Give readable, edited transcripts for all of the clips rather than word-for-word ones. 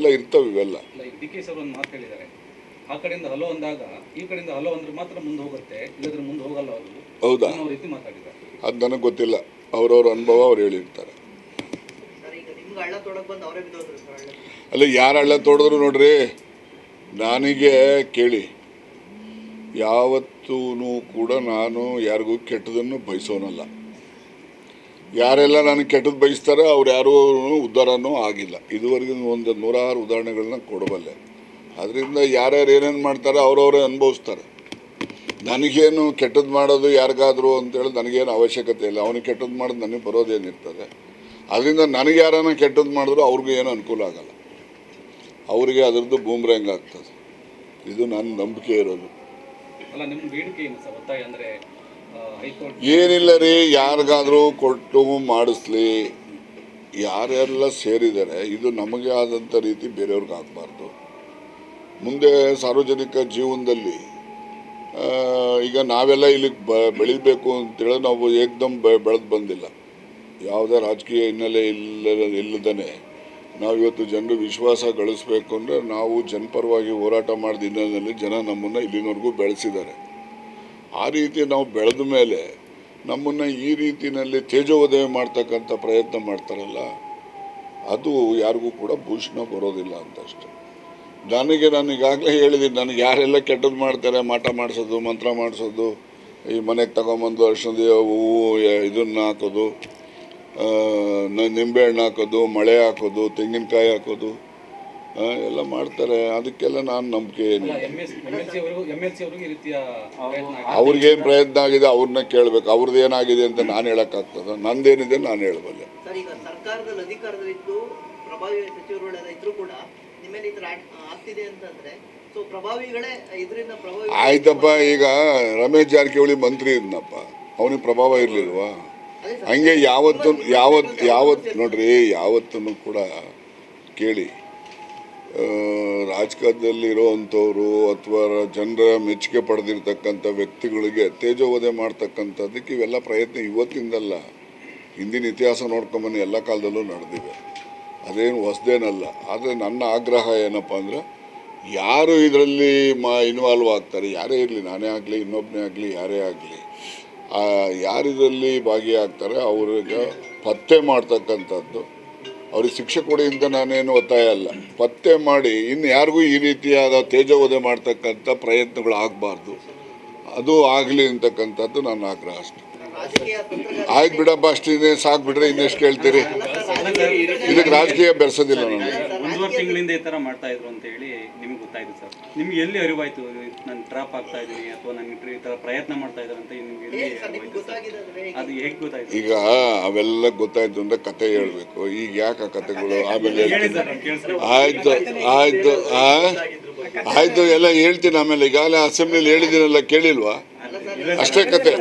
ಇವೆಲ್ಲ ಇರ್ತವೆ. ಇವೆಲ್ಲ ಡಿ ಕೆ ಸರ್ ಒಂದು ಮಾತು ಹೇಳಿದ್ದಾರೆ, ಆ ಕಡೆಯಿಂದ ಹಲೋ ಅಂದಾಗ ಈ ಕಡೆಯಿಂದ ಹಲೋ ಅಂದ್ರೆ ಮಾತ್ರ ಮುಂದೆ ಹೋಗುತ್ತೆ, ಇಲ್ಲದ್ರೆ ಮುಂದೆ ಹೋಗಲ್ಲ ಅವರು. ಹೌದಾ? ರೀತಿ ಮಾತಾಡಿದ್ದಾರೆ. ಅದು ನನಗೆ ಗೊತ್ತಿಲ್ಲ, ಅವ್ರವ್ರ ಅನುಭವ ಅವ್ರು ಹೇಳಿರ್ತಾರೆ. ಅಲ್ಲ, ಯಾರು ಹಳ್ಳ ತೋಡಿದ್ರು ನೋಡ್ರಿ, ನನಗೆ ಕೇಳಿ, ಯಾವತ್ತೂ ಕೂಡ ನಾನು ಯಾರಿಗೂ ಕೆಟ್ಟದನ್ನು ಬಯಸೋನಲ್ಲ. ಯಾರೆಲ್ಲ ನನಗೆ ಕೆಟ್ಟದ್ದು ಬಯಸ್ತಾರೆ ಅವ್ರು ಯಾರೂ ಉದ್ಧಾರನೂ ಆಗಿಲ್ಲ. ಇದುವರೆಗೂ ಒಂದು 100 ಉದಾಹರಣೆಗಳನ್ನ ಕೊಡಬಲ್ಲೆ. ಅದರಿಂದ ಯಾರ್ಯಾರು ಏನೇನು ಮಾಡ್ತಾರೆ ಅವ್ರವರೇ ಅನುಭವಿಸ್ತಾರೆ. ನನಗೇನು ಕೆಟ್ಟದ್ದು ಮಾಡೋದು ಯಾರಿಗಾದ್ರು ಅಂತೇಳಿ ನನಗೇನು ಅವಶ್ಯಕತೆ ಇಲ್ಲ. ಅವನಿಗೆ ಕೆಟ್ಟದ್ದು ಮಾಡೋದು ನನಗೆ ಬರೋದೇನಿರ್ತದೆ. ಅದರಿಂದ ನನಗೆ ಯಾರನ್ನ ಕೆಟ್ಟದ್ದು ಮಾಡಿದ್ರು ಅವ್ರಿಗೂ ಏನೂ ಅನುಕೂಲ ಆಗಲ್ಲ, ಅವರಿಗೆ ಅದರದ್ದು ಬೂಮ್ರಂಗ್ ಆಗ್ತದೆ. ಇದು ನನ್ನ ನಂಬಿಕೆ ಇರೋದು. ಅಲ್ಲ, ನಿಮ್ಮ ಬೇಡಿಕೆ ಏನು ಸರ್? ಒತ್ತಾಯ ಅಂದರೆ ಏನಿಲ್ಲ ರೀ, ಯಾರಿಗಾದರೂ ಕೊಟ್ಟು ಮಾಡಿಸ್ಲಿ. ಯಾರೆಲ್ಲ ಸೇರಿದ್ದಾರೆ ಇದು ನಮಗೆ ಆದಂಥ ರೀತಿ ಬೇರೆಯವ್ರಿಗೆ ಆಗಬಾರ್ದು. ಮುಂದೆ ಸಾರ್ವಜನಿಕ ಜೀವನದಲ್ಲಿ ಈಗ ನಾವೆಲ್ಲ ಇಲ್ಲಿಗೆ ಬೆಳಿಬೇಕು ಅಂತೇಳಿ ನಾವು ಏಕ್ದಮ್ ಬೆಳೆದು ಬಂದಿಲ್ಲ. ಯಾವುದೇ ರಾಜಕೀಯ ಹಿನ್ನೆಲೆ ಇಲ್ಲದೇ ನಾವು ಇವತ್ತು ಜನರು ವಿಶ್ವಾಸ ಗಳಿಸ್ಬೇಕು ಅಂದರೆ ನಾವು ಜನಪರವಾಗಿ ಹೋರಾಟ ಮಾಡಿದ ಹಿನ್ನೆಲೆಯಲ್ಲಿ ಜನ ನಮ್ಮನ್ನು ಇಲ್ಲಿನವರೆಗೂ ಬೆಳೆಸಿದ್ದಾರೆ. ಆ ರೀತಿ ನಾವು ಬೆಳೆದ ಮೇಲೆ ನಮ್ಮನ್ನು ಈ ರೀತಿಯಲ್ಲಿ ತೇಜೋವಧೆ ಮಾಡ್ತಕ್ಕಂಥ ಪ್ರಯತ್ನ ಮಾಡ್ತಾರಲ್ಲ, ಅದು ಯಾರಿಗೂ ಕೂಡ ಭೂಷಣ ಬರೋದಿಲ್ಲ ಅಂತಷ್ಟೆ. ನಾನು ಈಗಾಗಲೇ ಹೇಳಿದ್ದೀನಿ, ನನಗೆ ಯಾರೆಲ್ಲ ಕೆಟ್ಟದ್ದು ಮಾಡ್ತಾರೆ, ಮಾಟ ಮಾಡಿಸೋದು, ಮಂತ್ರ ಮಾಡಿಸೋದು, ಈ ಮನೆಗೆ ತಗೊಂಬಂದು ಅರ್ಶಿಣದ ಹೂವು ಇದನ್ನು ಹಾಕೋದು, ನಿಂಬೆಹಣ್ಣು ಹಾಕೋದು, ಮಳೆ ಹಾಕೋದು, ತೆಂಗಿನಕಾಯಿ ಹಾಕೋದು ಎಲ್ಲ ಮಾಡ್ತಾರೆ. ಅದಕ್ಕೆಲ್ಲ ನಾನು ನಂಬಿಕೆ ಏನಿಲ್ಲ. ಅವ್ರಿಗೇನು ಪ್ರಯತ್ನ ಆಗಿದೆ ಅವ್ರನ್ನ ಕೇಳಬೇಕು. ಅವ್ರದ್ದು ಏನಾಗಿದೆ ಅಂತ ನಾನು ಹೇಳೋಕ್ಕಾಗ್ತದೆ? ನಂದೇನಿದೆ ನಾನು ಹೇಳಬಲ್ಲೆ. ಸರ್ಕಾರದಲ್ಲಿ ಅಧಿಕಾರದಲ್ಲಿದ್ದು ಪ್ರಭಾವಿ ಸಚಿವರುಗಳೆಲ್ಲ ಇದ್ರೂ ಕೂಡ ನಿಮ್ಮೇಲೆ ಈ ಥರ ಆಗ್ತಿದೆ ಅಂತಂದ್ರೆ ಸೊ ಪ್ರಭಾವಿಗಳೇ ಇದರಿಂದ ಪ್ರಭಾವಿ. ಆಯ್ತಪ್ಪ, ಈಗ ರಮೇಶ್ ಜಾರಕಿಹೊಳಿ ಮಂತ್ರಿ ಇದ್ನಪ್ಪ, ಅವನಿಗೆ ಪ್ರಭಾವ ಇರಲಿಲ್ವಾ? ಹಂಗೆ ಯಾವತ್ತು ನೋಡ್ರಿ, ಯಾವತ್ತೂ ಕೂಡ ಕೇಳಿ, ರಾಜಕಾರಣದಲ್ಲಿರೋವಂಥವ್ರು ಅಥವಾ ಜನರ ಮೆಚ್ಚುಗೆ ಪಡೆದಿರ್ತಕ್ಕಂಥ ವ್ಯಕ್ತಿಗಳಿಗೆ ತೇಜೋವಧೆ ಮಾಡ್ತಕ್ಕಂಥದ್ದಕ್ಕೆ ಇವೆಲ್ಲ ಪ್ರಯತ್ನ ಇವತ್ತಿಂದಲ್ಲ, ಹಿಂದಿನ ಇತಿಹಾಸ ನೋಡ್ಕೊಂಬನ್ನಿ ಎಲ್ಲ ಕಾಲದಲ್ಲೂ ನಡೆದಿವೆ. ಅದೇನು ಹೊಸದೇನಲ್ಲ. ಆದರೆ ನನ್ನ ಆಗ್ರಹ ಏನಪ್ಪ ಅಂದರೆ, ಯಾರು ಇದರಲ್ಲಿ ಇನ್ವಾಲ್ವ್ ಆಗ್ತಾರೆ, ಯಾರೇ ಇರಲಿ, ನಾನೇ ಆಗಲಿ, ಇನ್ನೊಬ್ಬನೇ ಆಗಲಿ, ಯಾರೇ ಆಗಲಿ, ಯಾರಿದರಲ್ಲಿ ಭಾಗಿಯಾಗ್ತಾರೆ ಅವ್ರಿಗೆ ಪತ್ತೆ ಮಾಡ್ತಕ್ಕಂಥದ್ದು, ಅವ್ರಿಗೆ ಶಿಕ್ಷೆ ಕೊಡಿ ಅಂತ ನಾನೇನು ಒತ್ತಾಯ ಅಲ್ಲ. ಪತ್ತೆ ಮಾಡಿ ಇನ್ನು ಯಾರಿಗೂ ಈ ರೀತಿಯಾದ ತೇಜೋವಧೆ ಮಾಡ್ತಕ್ಕಂಥ ಪ್ರಯತ್ನಗಳು ಆಗಬಾರ್ದು, ಅದು ಆಗಲಿ ಅಂತಕ್ಕಂಥದ್ದು ನನ್ನ ಆಗ್ರಹ ಅಷ್ಟೆ. ಆಯ್ತು ಬಿಡಪ್ಪ, ಅಷ್ಟಿದೆ ಸಾಕು ಬಿಡ್ರಿ, ಇನ್ನೆಷ್ಟು ಕೇಳ್ತೀರಿ? ಇದಕ್ಕೆ ರಾಜಕೀಯ ಬೆರೆಸೋದಿಲ್ಲ. ನನಗೆ 1.5 ತಿಂಗಳಿಂದ ಈ ಥರ ಮಾಡ್ತಾ ಇದ್ರು ಅಂತ ಹೇಳಿ ನಿಮ್ಗೆ ಗೊತ್ತಾಯ್ತು ಸರ್? ನಿಮ್ಗೆ ಎಲ್ಲಿ ಅರಿವಾಯ್ತು ನಾನು ಟ್ರಾಪ್ ಆಗ್ತಾ ಇದ್ದೀನಿ ಅಥವಾ ನನಗೆ ಈ ಥರ ಪ್ರಯತ್ನ ಮಾಡ್ತಾ ಇದ್ದಾರೆ ಅಂತ ನಿಮ್ಗೆ ಎಲ್ಲಿ ಅದು ಹೇಗೆ ಗೊತ್ತಾಯ್ತು? ಈಗ ಅವೆಲ್ಲ ಗೊತ್ತಾಯ್ತು ಅಂದ್ರೆ ಕತೆ ಹೇಳ್ಬೇಕು. ಈಗ ಯಾಕೆ ಆ ಕತೆಗಳು ಆಮೇಲೆ ಆಯ್ತು ಎಲ್ಲ ಹೇಳ್ತೀನಿ ಆಮೇಲೆ. ಈಗಾಗಲೇ ಅಸೆಂಬ್ಲಿಲಿ ಹೇಳಿದ್ದೀನಲ್ಲ, ಕೇಳಿಲ್ವಾ? ಅಷ್ಟೇ ಕತೆ.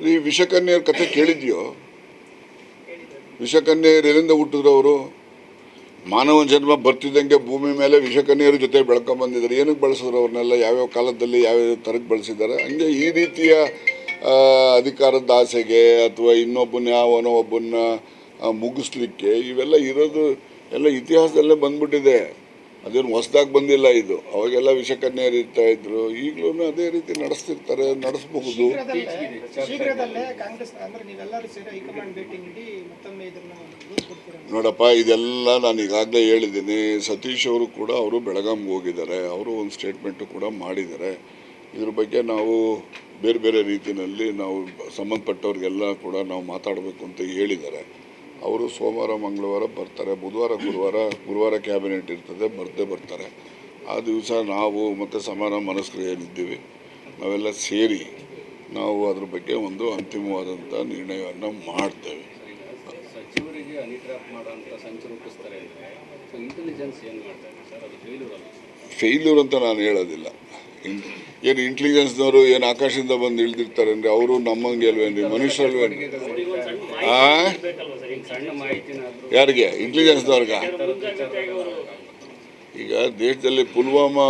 ಈ ವಿಷಕನ್ಯರ ಕತೆ ಕೇಳಿದ್ಯೋ? ವಿಷಕನ್ಯರು ಎಲ್ಲಿಂದ ಹುಟ್ಟಿದ್ರು? ಅವರು ಮಾನವ ಜನ್ಮ ಬರ್ತಿದ್ದಂಗೆ ಭೂಮಿ ಮೇಲೆ ವಿಷಕನ್ಯರ ಜೊತೆ ಬೆಳ್ಕೊಂಬಂದಿದ್ದಾರೆ. ಏನಕ್ಕೆ ಬಳಸಿದ್ರು ಅವ್ರನ್ನೆಲ್ಲ? ಯಾವ್ಯಾವ ಕಾಲದಲ್ಲಿ ಯಾವ್ಯಾವ ಥರಕ್ಕೆ ಬಳಸಿದ್ದಾರೆ. ಹಂಗೆ ಈ ರೀತಿಯ ಅಧಿಕಾರದ ಆಸೆಗೆ ಅಥವಾ ಇನ್ನೊಬ್ಬನ ಯಾವನೋ ಒಬ್ಬನ್ನ ಮುಗಿಸ್ಲಿಕ್ಕೆ ಇವೆಲ್ಲ ಇರೋದು ಎಲ್ಲ ಇತಿಹಾಸದಲ್ಲೇ ಬಂದ್ಬಿಟ್ಟಿದೆ. ಅದೇನು ಹೊಸದಾಗಿ ಬಂದಿಲ್ಲ ಇದು. ಅವಾಗೆಲ್ಲ ವಿಷಕನ್ಯರು ಇರ್ತಾ ಇದ್ರು, ಈಗಲೂ ಅದೇ ರೀತಿ ನಡೆಸ್ತಿರ್ತಾರೆ, ನಡೆಸಬಹುದು. ನೋಡಪ್ಪ, ಇದೆಲ್ಲ ನಾನು ಈಗಾಗಲೇ ಹೇಳಿದ್ದೀನಿ. ಸತೀಶ್ ಅವರು ಕೂಡ ಬೆಳಗಾಂಗೆ ಹೋಗಿದ್ದಾರೆ, ಅವರು ಒಂದು ಸ್ಟೇಟ್ಮೆಂಟು ಕೂಡ ಮಾಡಿದ್ದಾರೆ. ಇದ್ರ ಬಗ್ಗೆ ನಾವು ಬೇರೆ ಬೇರೆ ರೀತಿಯಲ್ಲಿ ನಾವು ಸಂಬಂಧಪಟ್ಟವ್ರಿಗೆಲ್ಲ ಕೂಡ ನಾವು ಮಾತಾಡಬೇಕು ಅಂತ ಹೇಳಿದ್ದಾರೆ. ಅವರು ಸೋಮವಾರ ಮಂಗಳವಾರ ಬರ್ತಾರೆ, ಬುಧವಾರ ಗುರುವಾರ ಕ್ಯಾಬಿನೆಟ್ ಇರ್ತದೆ, ಬರ್ತಾರೆ. ಆ ದಿವಸ ನಾವು ಮತ್ತು ಸಮಾನ ಮನಸ್ಕರು ಏನಿದ್ದೀವಿ ನಾವೆಲ್ಲ ಸೇರಿ ನಾವು ಅದ್ರ ಬಗ್ಗೆ ಒಂದು ಅಂತಿಮವಾದಂಥ ನಿರ್ಣಯವನ್ನು ಮಾಡ್ತೇವೆ. ಸಚಿವರಿಗೆ ಅನಿಟ್ರಾಪ್ ಮಾಡುವಂಥ ಸಂಚು ರೂಪಿಸ್ತಾರೆ, ಇಂಟೆಲಿಜೆನ್ಸ್ ಏನು ಮಾಡ್ತಾರೆ ಸರ್? ಅದು ಫೇಲ್ಯೂರ್ ಅಂತ ನಾನು ಹೇಳೋದಿಲ್ಲ. ಏನು ಇಂಟೆಲಿಜೆನ್ಸ್ನವರು ಏನು ಆಕಾಶದಿಂದ ಬಂದು ಇಳಿದಿರ್ತಾರೆ ಅಂದರೆ ಅವರು ನಮ್ಮಂಗೆ ಅಲ್ವೇನ್ರಿ, ಮನುಷ್ಯರಲ್ವೇನ್ರಿ? ಯಾರಿಗೆ? ಇಂಟೆಲಿಜೆನ್ಸ್ನವ್ರಿಗ? ಈಗ ದೇಶದಲ್ಲಿ ಪುಲ್ವಾಮಾ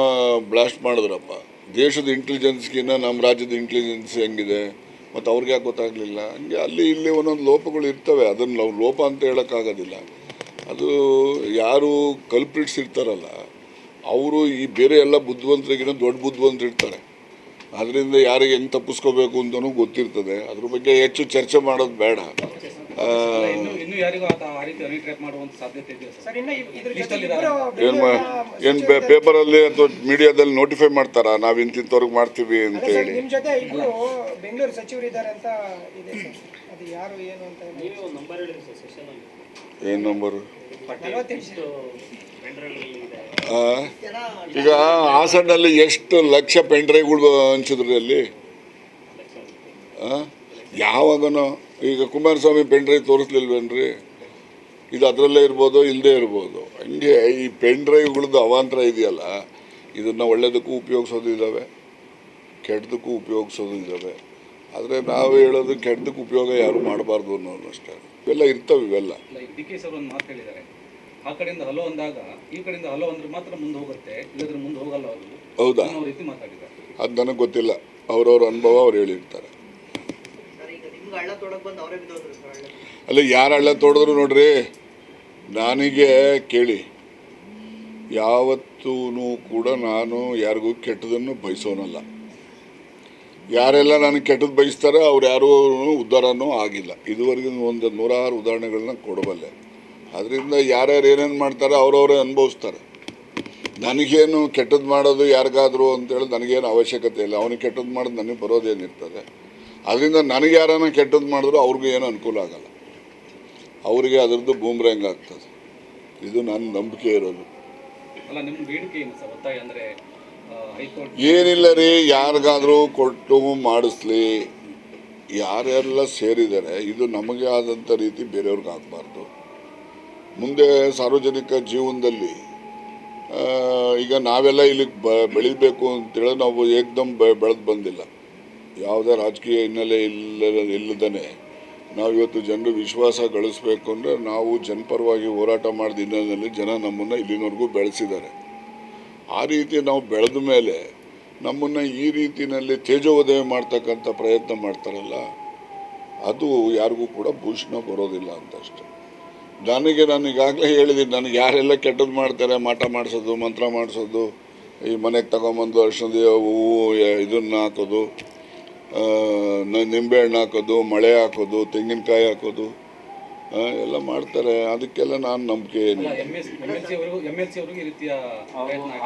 ಬ್ಲಾಸ್ಟ್ ಮಾಡಿದ್ರಪ್ಪ, ದೇಶದ ಇಂಟೆಲಿಜೆನ್ಸ್ಗಿನ್ನ ನಮ್ಮ ರಾಜ್ಯದ ಇಂಟೆಲಿಜೆನ್ಸ್ ಹೆಂಗಿದೆ? ಮತ್ತು ಅವ್ರಿಗೆ ಯಾಕೆ ಗೊತ್ತಾಗಲಿಲ್ಲ? ಹಂಗೆ ಅಲ್ಲಿ ಇಲ್ಲಿ ಒಂದೊಂದು ಲೋಪಗಳು ಇರ್ತವೆ, ಅದನ್ನು ನಾವು ಲೋಪ ಅಂತ ಹೇಳೋಕ್ಕಾಗೋದಿಲ್ಲ. ಅದು ಯಾರು ಕಲ್ಪ್ರಿಟ್ಸ್ ಇರ್ತಾರಲ್ಲ ಅವರು ಈ ಬೇರೆ ಎಲ್ಲ ಬುದ್ಧಿವಂತರಿಗಿನ ದೊಡ್ಡ ಬುದ್ಧಿವಂತರು ಇರ್ತಾರೆ. ಅದರಿಂದ ಯಾರಿಗೆ ಹೆಂಗೆ ತಪ್ಪಿಸ್ಕೋಬೇಕು ಅಂತಲೂ ಗೊತ್ತಿರ್ತದೆ. ಅದ್ರ ಬಗ್ಗೆ ಹೆಚ್ಚು ಚರ್ಚೆ ಮಾಡೋದು ಬೇಡ. ಇನ್ನು ಯಾರಿಗೂ ಆ ರೀತಿ ಅನಿಟ್ರ್ಯಾಪ್ ಮಾಡುವಂತ ಸಾಧ್ಯತೆ ಇದೆ ಸರ್. ಏನು ಪೇಪರಲ್ಲಿ ಅಥವಾ ಮೀಡಿಯಾದಲ್ಲಿ ನೋಟಿಫೈ ಮಾಡ್ತಾರಾ ನಾವು ಇಂತಿಂಥವ್ರಿಗೆ ಮಾಡ್ತೀವಿ ಅಂತ ಹೇಳಿ? ನಿಮ್ಮ ಜೊತೆ ಇಬ್ಬರು ಬೆಂಗಳೂರು ಸಚಿವರಿದ್ದಾರೆ ಅಂತ ಇದೆ ಸರ್, ಅದು ಯಾರು ಏನು ಅಂತ ನೀವು ನಂಬರ್ ಹೇಳಿರಿ ಸರ್ ಸೆಷನ್ ಅಲ್ಲಿ. ಏನು ನಂಬರು? 48 ಈಗ ಹಾಸನಲ್ಲಿ ಎಷ್ಟು ಲಕ್ಷ ಪೆಂಡ್ರೈವ್ಗಳು ಹಂಚಿದ್ರಿ ಅಲ್ಲಿ? ಯಾವಾಗನೋ ಈಗ ಕುಮಾರಸ್ವಾಮಿ ಪೆಂಡ್ರೈವ್ ತೋರಿಸ್ಲಿಲ್ವೇನ್ರಿ? ಇದು ಅದರಲ್ಲೇ ಇರ್ಬೋದು, ಇಲ್ಲದೇ ಇರ್ಬೋದು. ಹಂಗೆ ಈ ಪೆಂಡ್ರೈವ್ಗಳದ್ದು ಅವಾಂತರ ಇದೆಯಲ್ಲ, ಇದನ್ನು ಒಳ್ಳೆಯದಕ್ಕೂ ಉಪಯೋಗಿಸೋದು ಇದ್ದಾವೆ, ಕೆಟ್ಟದಕ್ಕೂ ಉಪಯೋಗಿಸೋದು ಇದ್ದಾವೆ. ಆದರೆ ನಾವು ಹೇಳೋದು ಕೆಟ್ಟದಕ್ಕೆ ಉಪಯೋಗ ಯಾರು ಮಾಡಬಾರ್ದು ಅನ್ನೋದು ಅಷ್ಟೇ. ಇವೆಲ್ಲ ಇರ್ತವೆ. ಇವೆಲ್ಲ ಡಿ ಕೆ ಸರ್ ಒಂದು ಮಾತು ಹೇಳಿದ್ದಾರೆ, ಆ ಕಡೆಯಿಂದ ಹಲೋ ಅಂದಾಗ ಈ ಕಡೆಯಿಂದ ಹಲೋ ಅಂದ್ರೆ ಮಾತ್ರ ಮುಂದೆ ಹೋಗುತ್ತೆ, ಇಲ್ಲದ್ರೆ ಮುಂದೆ ಹೋಗಲ್ಲ ಅವರು. ಹೌದಾ? ಅನ್ನೋ ರೀತಿ ಮಾತಾಡಿದ್ದಾರೆ. ಅದು ನನಗೆ ಗೊತ್ತಿಲ್ಲ, ಅವ್ರವ್ರ ಅನುಭವ ಅವ್ರು ಹೇಳಿರ್ತಾರೆ. ಅಲ್ಲ, ಯಾರು ಹಳ್ಳ ತೋಡಿದ್ರು ನೋಡ್ರಿ, ನನಗೆ ಕೇಳಿ, ಯಾವತ್ತೂ ಕೂಡ ನಾನು ಯಾರಿಗೂ ಕೆಟ್ಟದನ್ನು ಬಯಸೋನಲ್ಲ. ಯಾರೆಲ್ಲ ನನಗೆ ಕೆಟ್ಟದ್ದು ಬಯಸ್ತಾರೆ ಅವ್ರು ಯಾರೂ ಉದ್ಧಾರನೂ ಆಗಿಲ್ಲ. ಇದುವರೆಗೂ ಒಂದು 106 ಉದಾಹರಣೆಗಳನ್ನ ಕೊಡಬಲ್ಲೆ. ಅದರಿಂದ ಯಾರ್ಯಾರು ಏನೇನು ಮಾಡ್ತಾರೆ ಅವ್ರವರೇ ಅನುಭವಿಸ್ತಾರೆ. ನನಗೇನು ಕೆಟ್ಟದ್ದು ಮಾಡೋದು ಯಾರಿಗಾದ್ರು ಅಂತೇಳಿ ನನಗೇನು ಅವಶ್ಯಕತೆ ಇಲ್ಲ. ಅವನಿಗೆ ಕೆಟ್ಟದ್ದು ಮಾಡೋದು ನನಗೆ ಬರೋದೇನಿರ್ತದೆ. ಅದರಿಂದ ನನಗೆ ಯಾರನ್ನ ಕೆಟ್ಟದ್ದು ಮಾಡಿದ್ರು ಅವ್ರಿಗೂ ಏನು ಅನುಕೂಲ ಆಗಲ್ಲ, ಅವರಿಗೆ ಅದರದ್ದು ಬೂಮ್ರಂಗ್ ಆಗ್ತದೆ. ಇದು ನನ್ನ ನಂಬಿಕೆ ಇರೋದು. ಅಲ್ಲ, ನಿಮ್ಮ ಬೇಡಿಕೆ ಏನು ಸರ್? ಒತ್ತಾಯ ಅಂದರೆ ಹೈಕೋರ್ಟ್ ಏನಿಲ್ಲ ರೀ, ಯಾರಿಗಾದರೂ ಕೊಟ್ಟು ಮಾಡಿಸ್ಲಿ. ಯಾರೆಲ್ಲ ಸೇರಿದ್ದಾರೆ ಇದು ನಮಗೆ ಆದಂಥ ರೀತಿ ಬೇರೆಯವ್ರಿಗೆ ಆಗಬಾರ್ದು. ಮುಂದೆ ಸಾರ್ವಜನಿಕ ಜೀವನದಲ್ಲಿ ಈಗ ನಾವೆಲ್ಲ ಇಲ್ಲಿಗೆ ಬೆಳಿಬೇಕು ಅಂತೇಳಿ ನಾವು ಏಕ್ದಮ್ ಬೆಳೆದು ಬಂದಿಲ್ಲ. ಯಾವುದೇ ರಾಜಕೀಯ ಹಿನ್ನೆಲೆ ಇಲ್ಲದೇ ನಾವು ಇವತ್ತು ಜನರು ವಿಶ್ವಾಸ ಗಳಿಸ್ಬೇಕು ಅಂದರೆ ನಾವು ಜನಪರವಾಗಿ ಹೋರಾಟ ಮಾಡಿದ ಹಿನ್ನೆಲೆಯಲ್ಲಿ ಜನ ನಮ್ಮನ್ನು ಇಲ್ಲಿನವರೆಗೂ ಬೆಳೆಸಿದ್ದಾರೆ. ಆ ರೀತಿ ನಾವು ಬೆಳೆದ ಮೇಲೆ ನಮ್ಮನ್ನು ಈ ರೀತಿಯಲ್ಲಿ ತೇಜೋವಧೆ ಮಾಡ್ತಕ್ಕಂಥ ಪ್ರಯತ್ನ ಮಾಡ್ತಾರಲ್ಲ, ಅದು ಯಾರಿಗೂ ಕೂಡ ಭೂಷಣ ಬರೋದಿಲ್ಲ ಅಂತಷ್ಟೆ. ನಾನು ಈಗಾಗಲೇ ಹೇಳಿದ್ದೀನಿ, ನನಗೆ ಯಾರೆಲ್ಲ ಕೆಟ್ಟದ್ದು ಮಾಡ್ತಾರೆ, ಮಾಟ ಮಾಡಿಸೋದು, ಮಂತ್ರ ಮಾಡಿಸೋದು, ಈ ಮನೆಗೆ ತಗೊಂಬಂದು ಅರ್ಶಿಣದ ಹೂವು ಇದನ್ನು ಹಾಕೋದು, ನಿಂಬೆಹಣ್ಣು ಹಾಕೋದು, ಮಳೆ ಹಾಕೋದು, ತೆಂಗಿನಕಾಯಿ ಹಾಕೋದು ಎಲ್ಲ ಮಾಡ್ತಾರೆ. ಅದಕ್ಕೆಲ್ಲ ನಾನು ನಂಬಿಕೆ ಏನಿಲ್ಲ.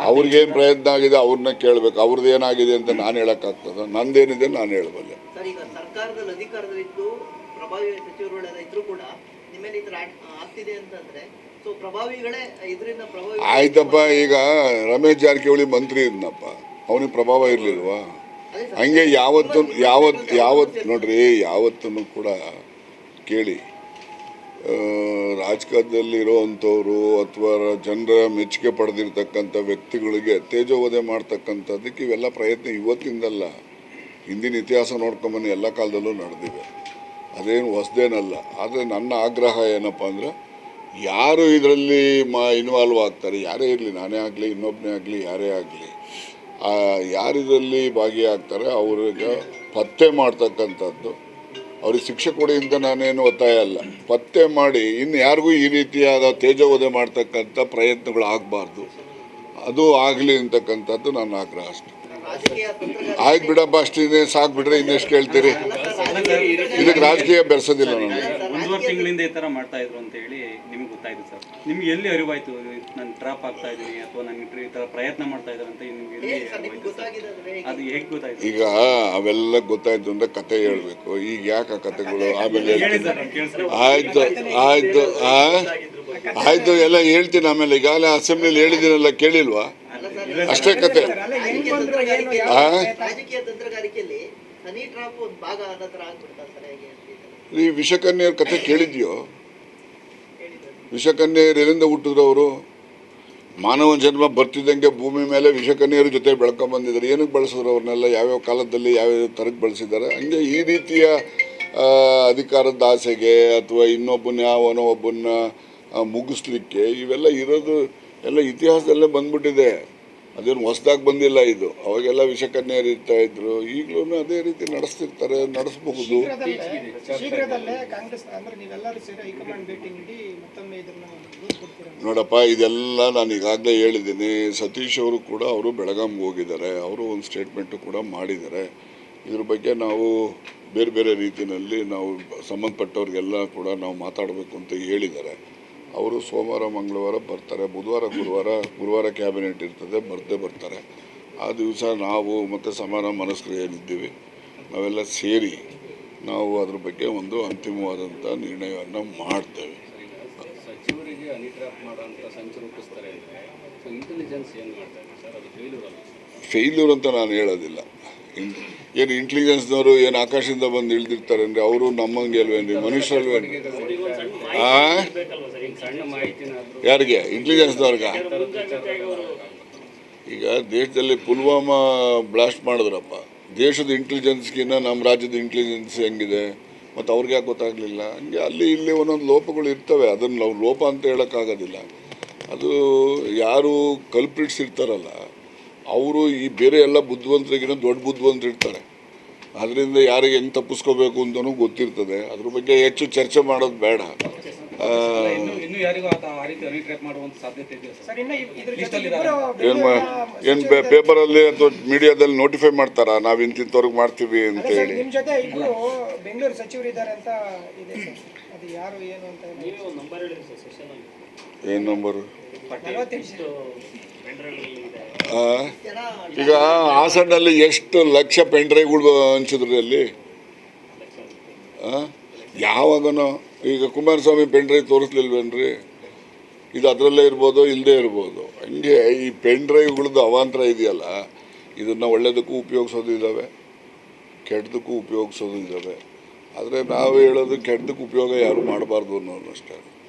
ಅವ್ರಿಗೇನು ಪ್ರಯತ್ನ ಆಗಿದೆ ಅವ್ರನ್ನ ಕೇಳಬೇಕು. ಅವ್ರದ್ದು ಏನಾಗಿದೆ ಅಂತ ನಾನು ಹೇಳೋಕ್ಕಾಗ್ತದೆ? ನಂದೇನಿದೆ ನಾನು ಹೇಳಬಲ್ಲೆ. ಸರ್, ಈಗ ಸರ್ಕಾರದಲ್ಲಿ ಅಧಿಕಾರದಲ್ಲಿದ್ದು ಪ್ರಭಾವಿ ಸಚಿವರುಗಳೆಲ್ಲ ಇದ್ರೂ ಕೂಡ ನಿಮ್ಮೇಲೆ ಈ ಥರ ಆಗ್ತಿದೆ ಅಂತಂದ್ರೆ ಸೊ ಪ್ರಭಾವಿಗಳೇ ಇದರಿಂದ ಪ್ರಭಾವಿ ಆಯ್ತಪ್ಪ. ಈಗ ರಮೇಶ್ ಜಾರಕಿಹೊಳಿ ಮಂತ್ರಿ ಇದ್ನಪ್ಪ, ಅವನಿಗೆ ಪ್ರಭಾವ ಇರಲಿಲ್ವಾ? ಹಂಗೆ ಯಾವತ್ತು ನೋಡ್ರಿ, ಯಾವತ್ತೂ ಕೂಡ ಕೇಳಿ, ರಾಜಕಾರಣದಲ್ಲಿರೋವಂಥವ್ರು ಅಥವಾ ಜನರ ಮೆಚ್ಚುಗೆ ಪಡೆದಿರ್ತಕ್ಕಂಥ ವ್ಯಕ್ತಿಗಳಿಗೆ ತೇಜೋವಧೆ ಮಾಡ್ತಕ್ಕಂಥದ್ದಕ್ಕೆ ಇವೆಲ್ಲ ಪ್ರಯತ್ನ ಇವತ್ತಿಂದಲ್ಲ, ಹಿಂದಿನ ಇತಿಹಾಸ ನೋಡ್ಕೊಂಬನ್ನಿ ಎಲ್ಲ ಕಾಲದಲ್ಲೂ ನಡೆದಿವೆ. ಅದೇನು ಹೊಸದೇನಲ್ಲ. ಆದರೆ ನನ್ನ ಆಗ್ರಹ ಏನಪ್ಪ ಅಂದರೆ, ಯಾರು ಇದರಲ್ಲಿ ಇನ್ವಾಲ್ವ್ ಆಗ್ತಾರೆ, ಯಾರೇ ಇರಲಿ, ನಾನೇ ಆಗಲಿ, ಇನ್ನೊಬ್ಬನೇ ಆಗಲಿ, ಯಾರೇ ಆಗಲಿ, ಯಾರಿದರಲ್ಲಿ ಭಾಗಿಯಾಗ್ತಾರೆ ಅವ್ರಿಗೆ ಪತ್ತೆ ಮಾಡ್ತಕ್ಕಂಥದ್ದು, ಅವ್ರಿಗೆ ಶಿಕ್ಷೆ ಕೊಡಿ ಅಂತ ನಾನೇನು ಒತ್ತಾಯ ಅಲ್ಲ. ಪತ್ತೆ ಮಾಡಿ ಇನ್ನು ಯಾರಿಗೂ ಈ ರೀತಿಯಾದ ತೇಜೋವಧೆ ಮಾಡ್ತಕ್ಕಂಥ ಪ್ರಯತ್ನಗಳು ಆಗಬಾರ್ದು, ಅದು ಆಗಲಿ ಅಂತಕ್ಕಂಥದ್ದು ನನ್ನ ಆಗ್ರಹ ಅಷ್ಟೆ. ಆಯ್ತು ಬಿಡಪ್ಪ, ಅಷ್ಟಿದೆ ಸಾಕು ಬಿಡ್ರಿ, ಇನ್ನೆಷ್ಟು ಕೇಳ್ತೀರಿ? ಇದಕ್ಕೆ ರಾಜಕೀಯ ಬೆರೆಸೋದಿಲ್ಲ ನಾನು. 1.5 ತಿಂಗಳಿಂದ ಈ ಥರ ಮಾಡ್ತಾ ಇದ್ರು ಅಂತ ಹೇಳಿ ನಿಮ್ಗೆ ಗೊತ್ತಾಯ್ತು ಸರ್. ನಿಮ್ಗೆ ಎಲ್ಲಿ ಅರಿವಾಯ್ತು ನಾನು ಟ್ರಾಪ್ ಆಗ್ತಾ ಇದ್ದೀನಿ ಅಥವಾ ನನಗೆ ಈ ಥರ ಪ್ರಯತ್ನ ಮಾಡ್ತಾ ಇದ್ದಾರೆ ಅಂತ ನಿಮ್ಗೆ ಎಲ್ಲಿ ಅರಿವಾಯ್ತು ಸರ್? ಅದು ಹೇಗೆ ಗೊತ್ತಾಯ್ತು? ಈಗ ಅವೆಲ್ಲ ಗೊತ್ತಾಯ್ತು ಅಂದ್ರೆ ಕತೆ ಹೇಳ್ಬೇಕು. ಈಗ ಯಾಕೆ ಆ ಕತೆಗಳು ಆಮೇಲೆ ಆಯ್ತು ಎಲ್ಲ ಹೇಳ್ತೀನಿ ಆಮೇಲೆ. ಈಗಾಗಲೇ ಅಸೆಂಬ್ಲಿಲಿ ಹೇಳಿದ್ದೀನಲ್ಲ, ಕೇಳಿಲ್ವಾ? ಅಷ್ಟೇ ಕತೆ. ರಾಜಕೀಯ ತಂತ್ರಗಾರಿಕೆಯಲ್ಲಿ ಹನಿ ಟ್ರಾಪ್ ಒಂದು ಭಾಗ ಅನ್ನೋ ಥರ ಆಗ್ಬಿಡ್ತಾ ಸರ್. ಹೇಗೆ ಈ ವಿಷಕನ್ಯರ ಕತೆ ಕೇಳಿದ್ಯೋ? ವಿಷಕನ್ಯರು ಎಲ್ಲಿಂದ ಹುಟ್ಟಿದ್ರು? ಅವರು ಮಾನವ ಜನ್ಮ ಬರ್ತಿದ್ದಂಗೆ ಭೂಮಿ ಮೇಲೆ ವಿಷಕನ್ಯರ ಜೊತೆ ಬೆಳ್ಕೊಂಬಂದಿದ್ದಾರೆ. ಏನಕ್ಕೆ ಬಳಸಿದ್ರು ಅವ್ರನ್ನೆಲ್ಲ? ಯಾವ್ಯಾವ ಕಾಲದಲ್ಲಿ ಯಾವ್ಯಾವ ಥರಕ್ಕೆ ಬಳಸಿದ್ದಾರೆ. ಹಂಗೆ ಈ ರೀತಿಯ ಅಧಿಕಾರದ ಆಸೆಗೆ ಅಥವಾ ಯಾವನೋ ಒಬ್ಬನ್ನ ಮುಗಿಸ್ಲಿಕ್ಕೆ ಇವೆಲ್ಲ ಇರೋದು ಎಲ್ಲ ಇತಿಹಾಸದಲ್ಲೇ ಬಂದ್ಬಿಟ್ಟಿದೆ. ಅದೇನು ಹೊಸ್ದಾಗಿ ಬಂದಿಲ್ಲ ಇದು. ಅವಾಗೆಲ್ಲ ವಿಷಕನ್ಯೆ ಇರ್ತಾ ಇದ್ರು, ಈಗಲೂ ಅದೇ ರೀತಿ ನಡೆಸ್ತಿರ್ತಾರೆ, ನಡೆಸಬಹುದು. ಶೀಘ್ರದಲ್ಲೇ ಕಾಂಗ್ರೆಸ್ ಅಂದ್ರೆ ನೀವೆಲ್ಲರೂ ಸೇರಿ ಹೈಕಮಾಂಡ್ ಭೇಟಿ ನೀಡಿ ಮತ್ತೊಮ್ಮೆ ಇದನ್ನ ರೂಪಿಸ್ಕೊಡ್ತೀರಾ? ನೋಡಪ್ಪ, ಇದೆಲ್ಲ ನಾನು ಈಗಾಗಲೇ ಹೇಳಿದ್ದೀನಿ. ಸತೀಶ್ ಅವರು ಕೂಡ ಬೆಳಗಾಂಗೆ ಹೋಗಿದ್ದಾರೆ, ಅವರು ಒಂದು ಸ್ಟೇಟ್ಮೆಂಟು ಕೂಡ ಮಾಡಿದ್ದಾರೆ. ಇದ್ರ ಬಗ್ಗೆ ನಾವು ಬೇರೆ ಬೇರೆ ರೀತಿಯಲ್ಲಿ ನಾವು ಸಂಬಂಧಪಟ್ಟವ್ರಿಗೆಲ್ಲ ಕೂಡ ನಾವು ಮಾತಾಡಬೇಕು ಅಂತ ಹೇಳಿದ್ದಾರೆ. ಅವರು ಸೋಮವಾರ ಮಂಗಳವಾರ ಬರ್ತಾರೆ, ಬುಧವಾರ ಗುರುವಾರ ಕ್ಯಾಬಿನೆಟ್ ಇರ್ತದೆ, ಬರ್ತಾರೆ. ಆ ದಿವಸ ನಾವು ಮತ್ತು ಸಮಾನ ಮನಸ್ಕರು ಏನಿದ್ದೀವಿ ನಾವೆಲ್ಲ ಸೇರಿ ನಾವು ಅದ್ರ ಬಗ್ಗೆ ಒಂದು ಅಂತಿಮವಾದಂಥ ನಿರ್ಣಯವನ್ನು ಮಾಡ್ತೇವೆ. ಸಚಿವರಿಗೆ ಹನಿ ಟ್ರ್ಯಾಪ್ ಮಾಡುವಂಥ ಸಂಚು ರೂಪಿಸ್ತಾರೆ ಅಂದರೆ ಇಂಟೆಲಿಜೆನ್ಸ್ ಏನು ಮಾಡ್ತಾರೆ ಸರ್? ಅದು ಫೇಲ್ಯೂರ್ ಅಲ್ಲ? ಫೇಲ್ಯೂರ್ ಅಂತ ನಾನು ಹೇಳೋದಿಲ್ಲ. ಏನು ಇಂಟೆಲಿಜೆನ್ಸ್ನವರು ಏನು ಆಕಾಶದಿಂದ ಬಂದು ಇಳಿದಿರ್ತಾರೆ ಅಂದರೆ ಅವರು ನಮ್ಮಂಗೆ ಅಲ್ವೇನ್ರಿ, ಮನುಷ್ಯರಲ್ವೇನ್ರಿ? ಯಾರಿಗೆ? ಇಂಟೆಲಿಜೆನ್ಸ್ನವ್ರಿಗೆ? ಈಗ ದೇಶದಲ್ಲಿ ಪುಲ್ವಾಮಾ ಬ್ಲಾಸ್ಟ್ ಮಾಡಿದ್ರಪ್ಪ, ದೇಶದ ಇಂಟೆಲಿಜೆನ್ಸ್ಗಿನ್ನ ನಮ್ಮ ರಾಜ್ಯದ ಇಂಟೆಲಿಜೆನ್ಸ್ ಹೆಂಗಿದೆ, ಮತ್ತು ಅವ್ರಿಗೆ ಯಾಕೆ ಗೊತ್ತಾಗಲಿಲ್ಲ? ಹಂಗೆ ಅಲ್ಲಿ ಇಲ್ಲಿ ಒಂದೊಂದು ಲೋಪಗಳು ಇರ್ತವೆ, ಅದನ್ನು ನಾವು ಲೋಪ ಅಂತ ಹೇಳೋಕ್ಕಾಗೋದಿಲ್ಲ. ಅದು ಯಾರು ಕಲ್ಪ್ರಿಟ್ಸ್ ಇರ್ತಾರಲ್ಲ ಅವರು ಈ ಬೇರೆ ಎಲ್ಲ ಬುದ್ಧಿವಂತರಿಗಿನ್ನ ದೊಡ್ಡ ಬುದ್ಧಿವಂತರು ಇರ್ತಾರೆ. ಅದರಿಂದ ಯಾರಿಗೆ ಹೆಂಗೆ ತಪ್ಪಿಸ್ಕೋಬೇಕು ಅಂತಲೂ ಗೊತ್ತಿರ್ತದೆ. ಅದ್ರ ಬಗ್ಗೆ ಹೆಚ್ಚು ಚರ್ಚೆ ಮಾಡೋದು ಬೇಡ. ಇನ್ನು ಯಾರಿಗೂ ಆ ರೀತಿ ಹನಿ ಟ್ರ್ಯಾಪ್ ಮಾಡುವಂಥ ಸಾಧ್ಯತೆ ಇದೆ ಸರ್? ಇನ್ನು ಇದ್ರ ಜೊತೆಗೆ ಏನು ಪೇಪರಲ್ಲಿ ಅಥವಾ ಮೀಡಿಯಾದಲ್ಲಿ ನೋಟಿಫೈ ಮಾಡ್ತಾರಾ ನಾವು ಇಂತಿಂಥವ್ರಿಗೆ ಮಾಡ್ತೀವಿ ಅಂತ ಹೇಳಿ? ನಿಮ್ಮ ಜೊತೆ ಇಬ್ಬರು ಬೆಂಗಳೂರು ಸಚಿವರಿದ್ದಾರೆ ಅಂತ ಇದೆ ಸರ್, ಅದು ಯಾರು ಏನು ಅಂತ ಏನು ನಂಬರು? 48 ಈಗ ಹಾಸನಲ್ಲಿ ಎಷ್ಟು ಲಕ್ಷ ಪೆಂಡ್ರೈವ್ಗಳು ಹಂಚಿದ್ರು ಅಲ್ಲಿ? ಯಾವಾಗನೋ ಈಗ ಕುಮಾರಸ್ವಾಮಿ ಪೆಂಡ್ರೈವ್ ತೋರಿಸ್ಲಿಲ್ವೇನ್ರಿ? ಇದು ಅದರಲ್ಲೇ ಇರ್ಬೋದು, ಇಲ್ಲದೇ ಇರ್ಬೋದು. ಹಂಗೆ ಈ ಪೆಂಡ್ರೈವ್ಗಳದ್ದು ಅವಾಂತರ ಇದೆಯಲ್ಲ, ಇದನ್ನು ಒಳ್ಳೆಯದಕ್ಕೂ ಉಪಯೋಗಿಸೋದು ಇದ್ದಾವೆ, ಕೆಟ್ಟದಕ್ಕೂ ಉಪಯೋಗಿಸೋದು ಇದ್ದಾವೆ. ಆದರೆ ನಾವು ಹೇಳೋದು ಕೆಟ್ಟದಕ್ಕೆ ಉಪಯೋಗ ಯಾರು ಮಾಡಬಾರ್ದು ಅನ್ನೋದು ಅಷ್ಟೇ.